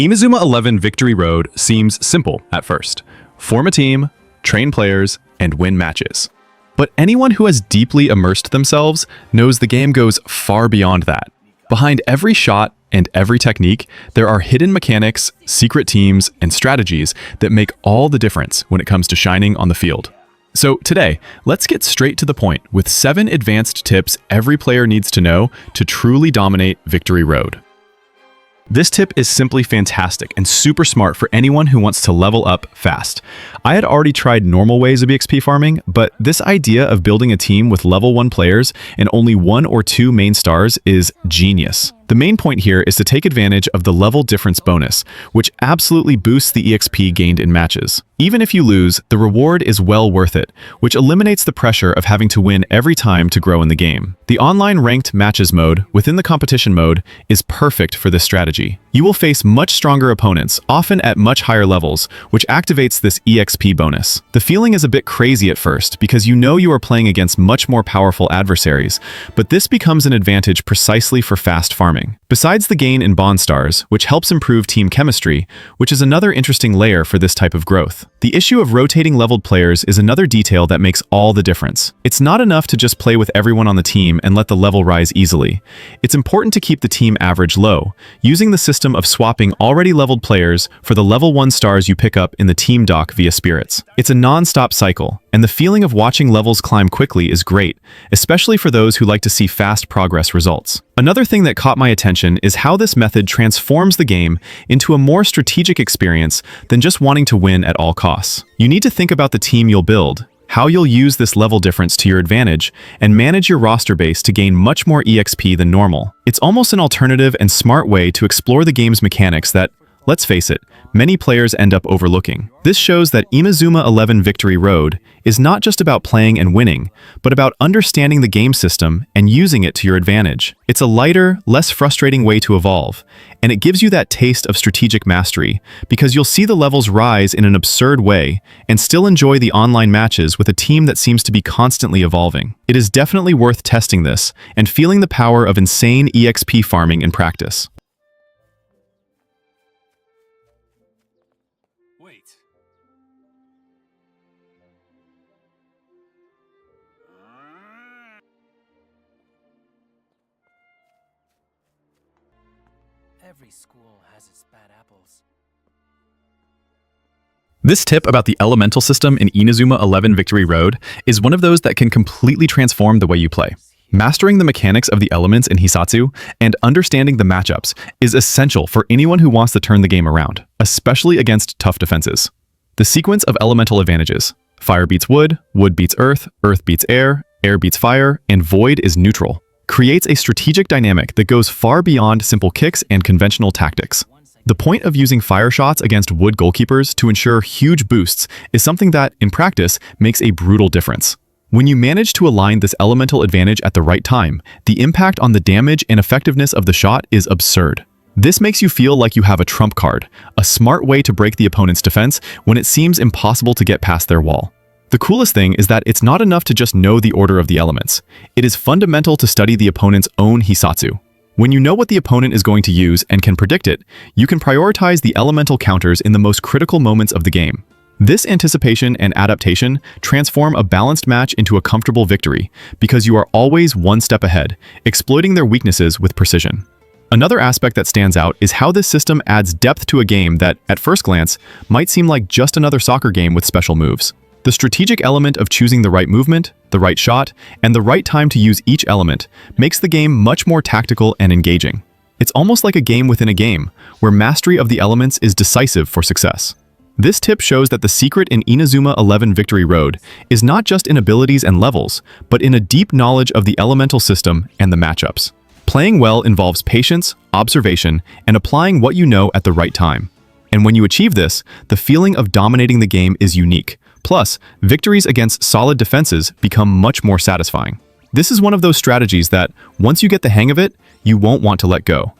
Inazuma 11 Victory Road seems simple at first. Form a team, train players, and win matches. But anyone who has deeply immersed themselves knows the game goes far beyond that. Behind every shot and every technique, there are hidden mechanics, secret teams, and strategies that make all the difference when it comes to shining on the field. So today, let's get straight to the point with 7 advanced tips every player needs to know to truly dominate Victory Road. This tip is simply fantastic and super smart for anyone who wants to level up fast. I had already tried normal ways of EXP farming, but this idea of building a team with level 1 players and only 1 or 2 main stars is genius. The main point here is to take advantage of the level difference bonus, which absolutely boosts the EXP gained in matches. Even if you lose, the reward is well worth it, which eliminates the pressure of having to win every time to grow in the game. The online ranked matches mode within the competition mode is perfect for this strategy. You will face much stronger opponents, often at much higher levels, which activates this EXP bonus. The feeling is a bit crazy at first because you know you are playing against much more powerful adversaries, but this becomes an advantage precisely for fast farming. Besides the gain in bond stars, which helps improve team chemistry, which is another interesting layer for this type of growth. The issue of rotating leveled players is another detail that makes all the difference. It's not enough to just play with everyone on the team and let the level rise easily. It's important to keep the team average low, using the system of swapping already leveled players for the level 1 stars you pick up in the team dock via spirits. It's a non-stop cycle, and the feeling of watching levels climb quickly is great, especially for those who like to see fast progress results. Another thing that caught my attention is how this method transforms the game into a more strategic experience than just wanting to win at all costs. You need to think about the team you'll build, how you'll use this level difference to your advantage, and manage your roster base to gain much more EXP than normal. It's almost an alternative and smart way to explore the game's mechanics that, let's face it, many players end up overlooking. This shows that Inazuma 11 Victory Road is not just about playing and winning, but about understanding the game system and using it to your advantage. It's a lighter, less frustrating way to evolve, and it gives you that taste of strategic mastery because you'll see the levels rise in an absurd way and still enjoy the online matches with a team that seems to be constantly evolving. It is definitely worth testing this and feeling the power of insane EXP farming in practice. Wait. Every school has its bad apples. This tip about the elemental system in Inazuma 11 Victory Road is one of those that can completely transform the way you play. Mastering the mechanics of the elements in Hisatsu and understanding the matchups is essential for anyone who wants to turn the game around, especially against tough defenses. The sequence of elemental advantages: fire beats wood, wood beats earth, earth beats air, air beats fire, and void is neutral, creates a strategic dynamic that goes far beyond simple kicks and conventional tactics. The point of using fire shots against wood goalkeepers to ensure huge boosts is something that, in practice, makes a brutal difference. When you manage to align this elemental advantage at the right time, the impact on the damage and effectiveness of the shot is absurd. This makes you feel like you have a trump card, a smart way to break the opponent's defense when it seems impossible to get past their wall. The coolest thing is that it's not enough to just know the order of the elements. It is fundamental to study the opponent's own Hisatsu. When you know what the opponent is going to use and can predict it, you can prioritize the elemental counters in the most critical moments of the game. This anticipation and adaptation transform a balanced match into a comfortable victory because you are always one step ahead, exploiting their weaknesses with precision. Another aspect that stands out is how this system adds depth to a game that, at first glance, might seem like just another soccer game with special moves. The strategic element of choosing the right movement, the right shot, and the right time to use each element makes the game much more tactical and engaging. It's almost like a game within a game, where mastery of the elements is decisive for success. This tip shows that the secret in Inazuma 11 Victory Road is not just in abilities and levels, but in a deep knowledge of the elemental system and the matchups. Playing well involves patience, observation, and applying what you know at the right time. And when you achieve this, the feeling of dominating the game is unique. Plus, victories against solid defenses become much more satisfying. This is one of those strategies that, once you get the hang of it, you won't want to let go.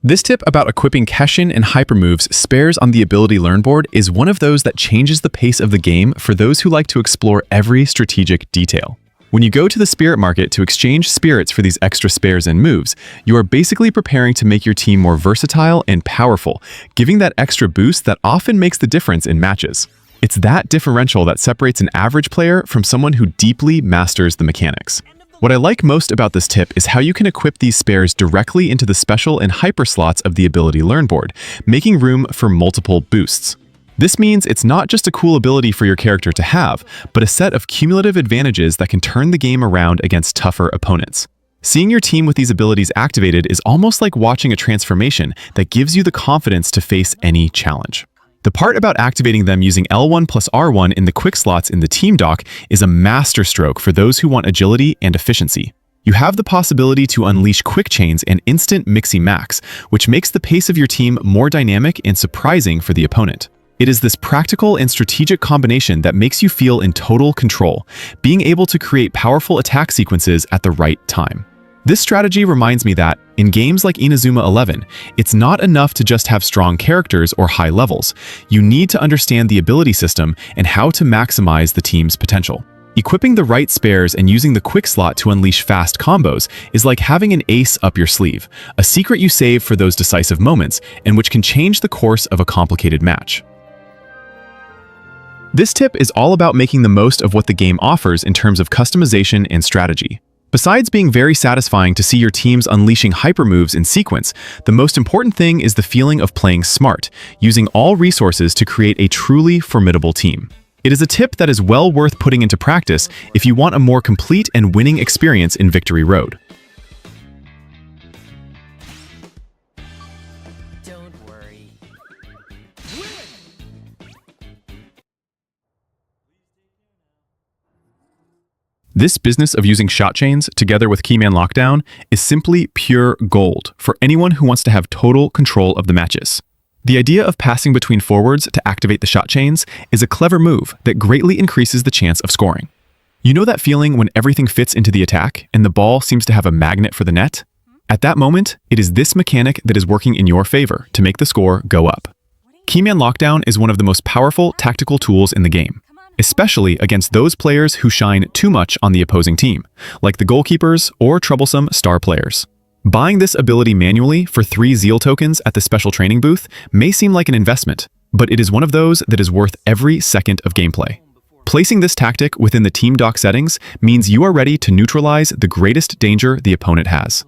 This tip about equipping Keshin and Hyper moves spares on the ability learn board is one of those that changes the pace of the game for those who like to explore every strategic detail. When you go to the spirit market to exchange spirits for these extra spares and moves, you are basically preparing to make your team more versatile and powerful, giving that extra boost that often makes the difference in matches. It's that differential that separates an average player from someone who deeply masters the mechanics. What I like most about this tip is how you can equip these spares directly into the special and hyper slots of the ability learn board, making room for multiple boosts. This means it's not just a cool ability for your character to have, but a set of cumulative advantages that can turn the game around against tougher opponents. Seeing your team with these abilities activated is almost like watching a transformation that gives you the confidence to face any challenge. The part about activating them using L1 plus R1 in the quick slots in the team dock is a masterstroke for those who want agility and efficiency. You have the possibility to unleash quick chains and instant mixy max, which makes the pace of your team more dynamic and surprising for the opponent. It is this practical and strategic combination that makes you feel in total control, being able to create powerful attack sequences at the right time. This strategy reminds me that, in games like Inazuma 11, it's not enough to just have strong characters or high levels. You need to understand the ability system and how to maximize the team's potential. Equipping the right spares and using the quick slot to unleash fast combos is like having an ace up your sleeve, a secret you save for those decisive moments and which can change the course of a complicated match. This tip is all about making the most of what the game offers in terms of customization and strategy. Besides being very satisfying to see your teams unleashing hyper moves in sequence, the most important thing is the feeling of playing smart, using all resources to create a truly formidable team. It is a tip that is well worth putting into practice if you want a more complete and winning experience in Victory Road. Don't worry. This business of using shot chains together with Keyman Lockdown is simply pure gold for anyone who wants to have total control of the matches. The idea of passing between forwards to activate the shot chains is a clever move that greatly increases the chance of scoring. You know that feeling when everything fits into the attack and the ball seems to have a magnet for the net? At that moment, it is this mechanic that is working in your favor to make the score go up. Keyman Lockdown is one of the most powerful tactical tools in the game, especially against those players who shine too much on the opposing team, like the goalkeepers or troublesome star players. Buying this ability manually for 3 Zeal tokens at the special training booth may seem like an investment, but it is one of those that is worth every second of gameplay. Placing this tactic within the team dock settings means you are ready to neutralize the greatest danger the opponent has.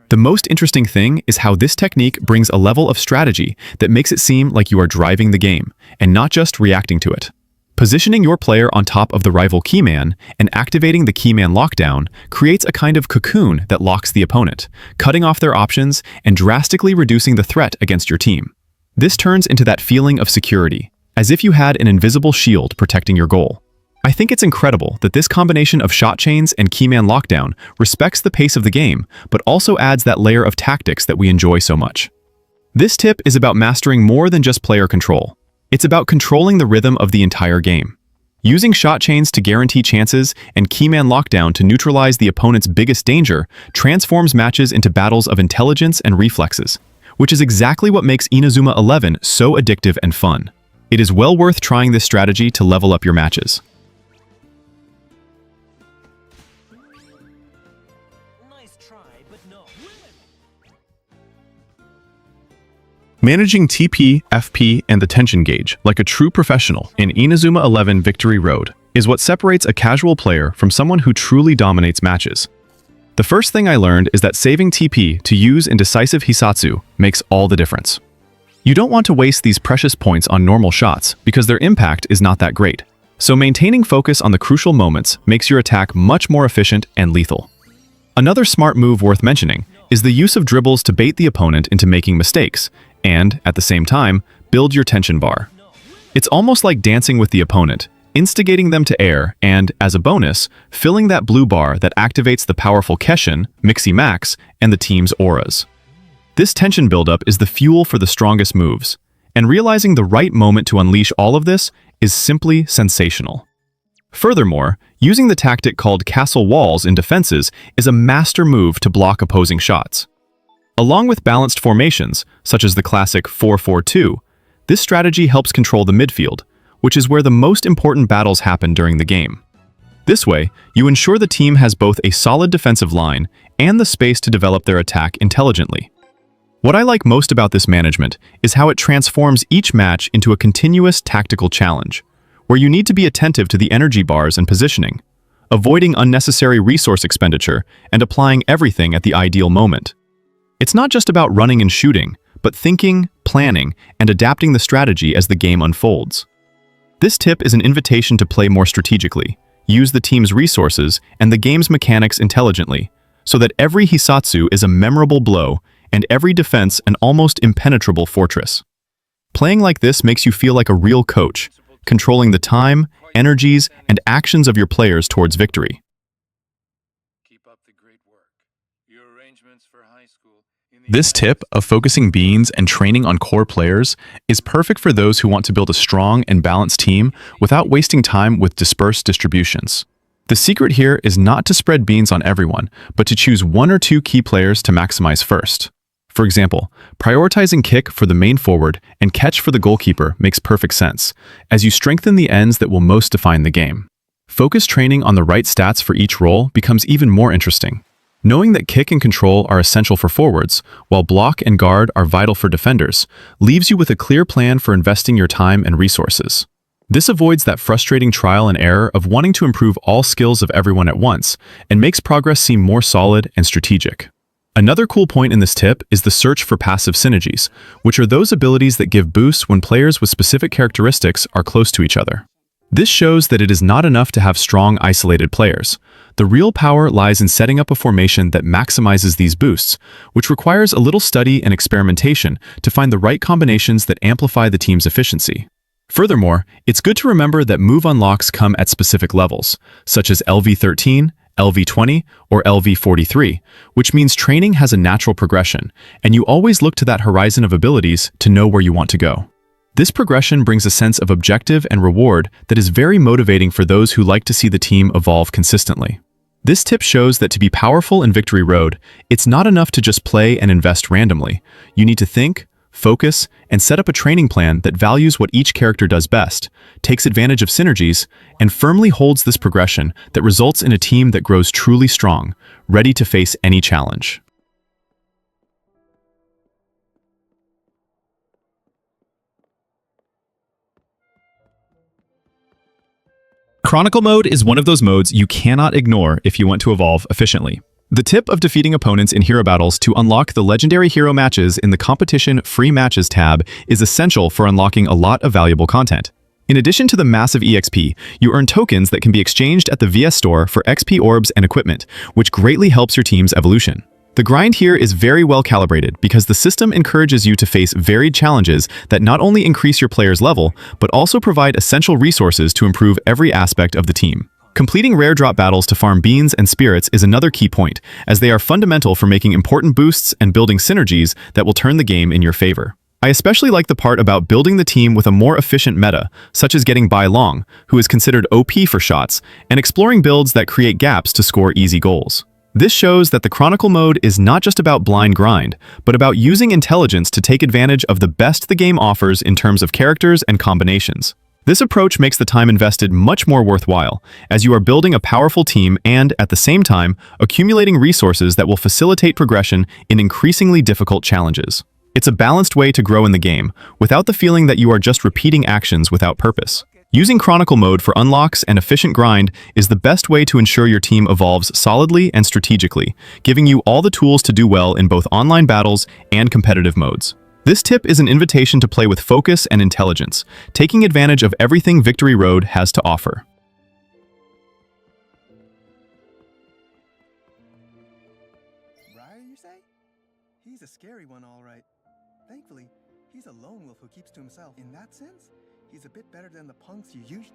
The most interesting thing is how this technique brings a level of strategy that makes it seem like you are driving the game, and not just reacting to it. Positioning your player on top of the rival keyman and activating the keyman lockdown creates a kind of cocoon that locks the opponent, cutting off their options and drastically reducing the threat against your team. This turns into that feeling of security, as if you had an invisible shield protecting your goal. I think it's incredible that this combination of shot chains and keyman lockdown respects the pace of the game, but also adds that layer of tactics that we enjoy so much. This tip is about mastering more than just player control. It's about controlling the rhythm of the entire game. Using shot chains to guarantee chances and keyman lockdown to neutralize the opponent's biggest danger transforms matches into battles of intelligence and reflexes, which is exactly what makes Inazuma 11 so addictive and fun. It is well worth trying this strategy to level up your matches. Nice try, but no. Managing TP, FP, and the tension gauge like a true professional in Inazuma 11 Victory Road is what separates a casual player from someone who truly dominates matches. The first thing I learned is that saving TP to use in decisive Hisatsu makes all the difference. You don't want to waste these precious points on normal shots because their impact is not that great. So maintaining focus on the crucial moments makes your attack much more efficient and lethal. Another smart move worth mentioning is the use of dribbles to bait the opponent into making mistakes and, at the same time, build your tension bar. It's almost like dancing with the opponent, instigating them to err and, as a bonus, filling that blue bar that activates the powerful Keshin, Mixi Max, and the team's auras. This tension buildup is the fuel for the strongest moves, and realizing the right moment to unleash all of this is simply sensational. Furthermore, using the tactic called castle walls in defenses is a master move to block opposing shots. Along with balanced formations, such as the classic 4-4-2, this strategy helps control the midfield, which is where the most important battles happen during the game. This way, you ensure the team has both a solid defensive line and the space to develop their attack intelligently. What I like most about this management is how it transforms each match into a continuous tactical challenge, where you need to be attentive to the energy bars and positioning, avoiding unnecessary resource expenditure and applying everything at the ideal moment. It's not just about running and shooting, but thinking, planning, and adapting the strategy as the game unfolds. This tip is an invitation to play more strategically, use the team's resources and the game's mechanics intelligently, so that every Hisatsu is a memorable blow and every defense an almost impenetrable fortress. Playing like this makes you feel like a real coach, controlling the time, energies, and actions of your players towards victory. Keep up the great work. Your arrangements for high school in the This tip of focusing beans and training on core players is perfect for those who want to build a strong and balanced team without wasting time with dispersed distributions. The secret here is not to spread beans on everyone, but to choose one or two key players to maximize first. For example, prioritizing kick for the main forward and catch for the goalkeeper makes perfect sense, as you strengthen the ends that will most define the game. Focus training on the right stats for each role becomes even more interesting. Knowing that kick and control are essential for forwards, while block and guard are vital for defenders, leaves you with a clear plan for investing your time and resources. This avoids that frustrating trial and error of wanting to improve all skills of everyone at once, and makes progress seem more solid and strategic. Another cool point in this tip is the search for passive synergies, which are those abilities that give boosts when players with specific characteristics are close to each other. This shows that it is not enough to have strong, isolated players. The real power lies in setting up a formation that maximizes these boosts, which requires a little study and experimentation to find the right combinations that amplify the team's efficiency. Furthermore, it's good to remember that move unlocks come at specific levels, such as LV13, LV20, or LV43, which means training has a natural progression, and you always look to that horizon of abilities to know where you want to go. This progression brings a sense of objective and reward that is very motivating for those who like to see the team evolve consistently. This tip shows that to be powerful in Victory Road, it's not enough to just play and invest randomly. You need to think, focus, and set up a training plan that values what each character does best, takes advantage of synergies, and firmly holds this progression that results in a team that grows truly strong, ready to face any challenge. Chronicle mode is one of those modes you cannot ignore if you want to evolve efficiently. The tip of defeating opponents in hero battles to unlock the legendary hero matches in the Competition Free Matches tab is essential for unlocking a lot of valuable content. In addition to the massive EXP, you earn tokens that can be exchanged at the VS store for XP orbs and equipment, which greatly helps your team's evolution. The grind here is very well calibrated because the system encourages you to face varied challenges that not only increase your player's level, but also provide essential resources to improve every aspect of the team. Completing rare drop battles to farm beans and spirits is another key point, as they are fundamental for making important boosts and building synergies that will turn the game in your favor. I especially like the part about building the team with a more efficient meta, such as getting Bai Long, who is considered OP for shots, and exploring builds that create gaps to score easy goals. This shows that the Chronicle mode is not just about blind grind, but about using intelligence to take advantage of the best the game offers in terms of characters and combinations. This approach makes the time invested much more worthwhile, as you are building a powerful team and, at the same time, accumulating resources that will facilitate progression in increasingly difficult challenges. It's a balanced way to grow in the game, without the feeling that you are just repeating actions without purpose. Using Chronicle mode for unlocks and efficient grind is the best way to ensure your team evolves solidly and strategically, giving you all the tools to do well in both online battles and competitive modes. This tip is an invitation to play with focus and intelligence, taking advantage of everything Victory Road has to offer. Briar, you say? He's a scary one, all right. Thankfully, he's a lone wolf who keeps to himself. In that sense, he's a bit better than the punks you usually...